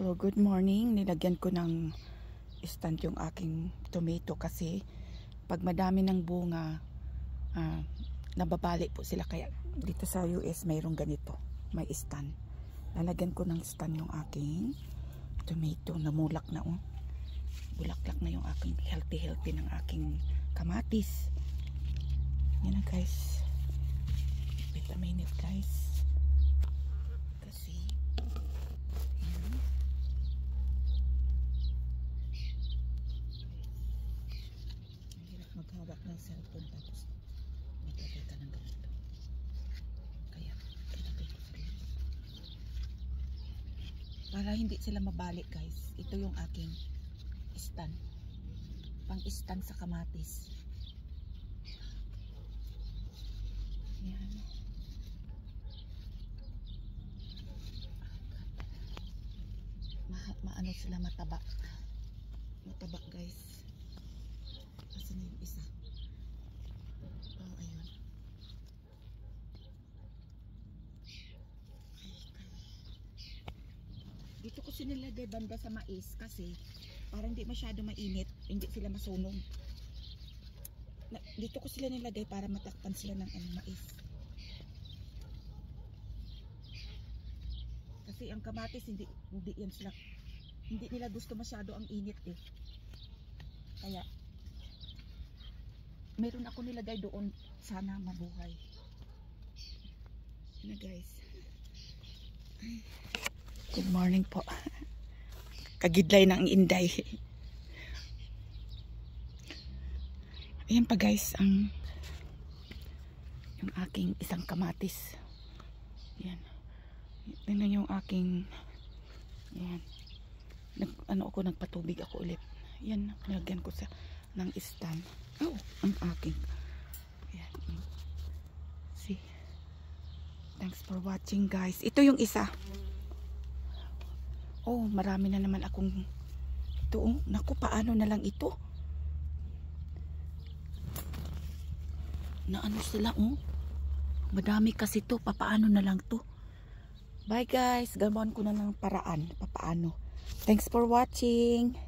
So good morning, nilagyan ko ng stand yung aking tomato kasi pag madami ng bunga nababali po sila, kaya dito sa US mayroong ganito, may stand. Lalagyan ko ng stand yung aking tomato, namulak na bulaklak na yung aking healthy ng aking kamatis. Yan na guys, wait a minute guys, kasi maghawak ng cellphone tapos maglagay ka ng ganito, kaya ilagay ko sa loob para hindi sila mabalik guys. Ito yung aking stand, pang stand sa kamatis. Yan. Maano sila, mataba guys. Asan na yung isa? Oh, ayun. Dito ko sinilagay banda sa mais kasi para hindi masyado mainit, hindi sila masunog. Dito ko sila nilagay para matakpan sila ng mais. Kasi ang kamatis hindi nila gusto masyado ang init eh. Kaya meron ako nilagay doon, sana mabuhay. Na guys. Good morning po. Kagidlay ng Inday. Ayan pa guys ang yung aking isang kamatis. Yan. Tingnan yung aking yan. Nagpatubig ako ulit. Yan, nilagyan ko sa ng stand. Oh, ang aking. Yan. See. Thanks for watching guys. Ito yung isa. Oh, marami na naman akong ito. Oh. Naku, paano na lang ito? Na ano sila, oh. Madami kasi to. Papaano na lang to? Bye guys. Gawin ko na lang paraan. Papaano. Thanks for watching.